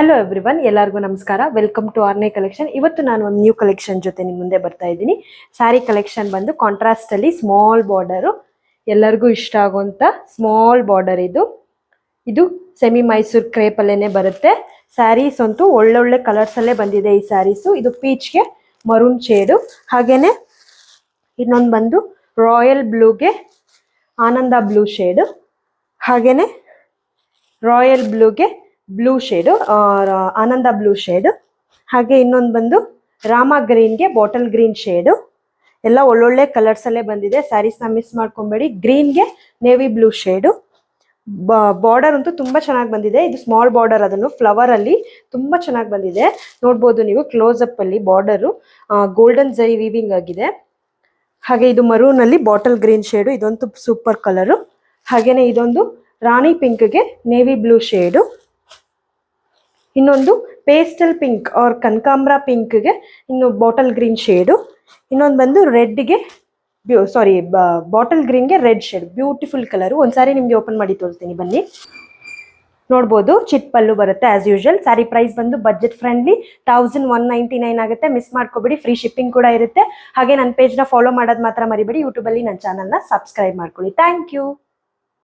Hello everyone, ಎಲ್ಲರಿಗೂ ನಮಸ್ಕಾರ. Welcome to ಆರ್ನೆ ಕಲೆಕ್ಷನ್. ಇವತ್ತು ನಾನು ಒಂದು ನ್ಯೂ ಕಲೆಕ್ಷನ್ ಜೊತೆ ನಿಮ್ಮ ಮುಂದೆ ಬರ್ತಾ ಇದ್ದೀನಿ. ಸ್ಯಾರಿ ಕಲೆಕ್ಷನ್ ಬಂದು ಕಾಂಟ್ರಾಸ್ಟ್ ಅಲ್ಲಿ ಸ್ಮಾಲ್ ಬಾರ್ಡರು, ಎಲ್ಲರಿಗೂ ಇಷ್ಟ ಆಗುವಂತ ಸ್ಮಾಲ್ ಬಾರ್ಡರ್. ಇದು ಸೆಮಿ ಮೈಸೂರ್ ಕ್ರೇಪ್ ಅಲ್ಲೇನೆ ಬರುತ್ತೆ. ಸ್ಯಾರೀಸ್ ಅಂತೂ ಒಳ್ಳೊಳ್ಳೆ ಕಲರ್ಸ್ ಅಲ್ಲೇ ಬಂದಿದೆ ಈ ಸ್ಯಾರೀಸು. ಇದು ಪೀಚ್ಗೆ ಮರೂನ್ ಶೇಡು, ಹಾಗೇನೆ ಇನ್ನೊಂದು ಬಂದು ರಾಯಲ್ ಬ್ಲೂಗೆ ಆನಂದ ಬ್ಲೂ ಶೇಡು, ಹಾಗೇನೆ ರಾಯಲ್ ಬ್ಲೂಗೆ ಬ್ಲೂ ಶೇಡು ಆನಂದ ಬ್ಲೂ ಶೇಡ್, ಹಾಗೆ ಇನ್ನೊಂದು ಬಂದು ರಾಮ ಗ್ರೀನ್ಗೆ ಬಾಟಲ್ ಗ್ರೀನ್ ಶೇಡು. ಎಲ್ಲ ಒಳ್ಳೊಳ್ಳೆ ಕಲರ್ಸ್ ಅಲ್ಲೇ ಬಂದಿದೆ. ಸ್ಯಾರೀಸ್ನ ಮಿಸ್ ಮಾಡ್ಕೊಬೇಡಿ. ಗ್ರೀನ್ಗೆ ನೇವಿ ಬ್ಲೂ ಶೇಡು. ಬಾರ್ಡರ್ ಅಂತೂ ತುಂಬಾ ಚೆನ್ನಾಗಿ ಬಂದಿದೆ. ಇದು ಸ್ಮಾಲ್ ಬಾರ್ಡರ್, ಅದನ್ನು ಫ್ಲವರ್ ಅಲ್ಲಿ ತುಂಬಾ ಚೆನ್ನಾಗಿ ಬಂದಿದೆ. ನೋಡ್ಬೋದು ನೀವು ಕ್ಲೋಸ್ ಅಪ್ ಅಲ್ಲಿ ಬಾರ್ಡರು ಗೋಲ್ಡನ್ ಜರಿ ವೀವಿಂಗ್ ಆಗಿದೆ. ಹಾಗೆ ಇದು ಮರೂನ್ ಅಲ್ಲಿ ಬಾಟಲ್ ಗ್ರೀನ್ ಶೇಡು, ಇದಂತೂ ಸೂಪರ್ ಕಲರು. ಹಾಗೇನೆ ಇದೊಂದು ರಾಣಿ ಪಿಂಕ್ಗೆ ನೇವಿ ಬ್ಲೂ ಶೇಡು, ಇನ್ನೊಂದು ಪೇಸ್ಟಲ್ ಪಿಂಕ್ ಆರ್ ಕನಕಾಂಬ್ರ ಪಿಂಕ್ಗೆ ಇನ್ನು ಬಾಟಲ್ ಗ್ರೀನ್ ಶೇಡು, ಇನ್ನೊಂದು ಬಂದು ರೆಡ್ಗೆ ಬಾಟಲ್ ಗ್ರೀನ್ಗೆ ರೆಡ್ ಶೇಡ್. Beautiful colour. ಒಂದ್ಸಾರಿ ನಿಮ್ಗೆ ಓಪನ್ ಮಾಡಿ ತೋರಿಸ್ತೀನಿ, ಬನ್ನಿ. ನೋಡ್ಬೋದು ಚಿಟ್ ಪಲ್ಲು ಬರುತ್ತೆ ಆಸ್ ಯೂಶುವಲ್. ಸ್ಯಾರಿ ಪ್ರೈಸ್ ಬಂದು ಬಜೆಟ್ ಫ್ರೆಂಡ್ಲಿ 1199 ಆಗುತ್ತೆ. ಮಿಸ್ ಮಾಡ್ಕೋಬೇಡಿ. ಫ್ರೀ ಶಿಪ್ಪಿಂಗ್ ಕೂಡ ಇರುತ್ತೆ. ಹಾಗೆ ನನ್ನ ಪೇಜ್ನ ಫಾಲೋ ಮಾಡೋದು ಮಾತ್ರ ಮರಿಬೇಡಿ. ಯೂಟ್ಯೂಬಲ್ಲಿ ನನ್ನ ಚಾನಲ್ನ ಸಬ್ಸ್ಕ್ರೈಬ್ ಮಾಡ್ಕೊಳ್ಳಿ. Thank you.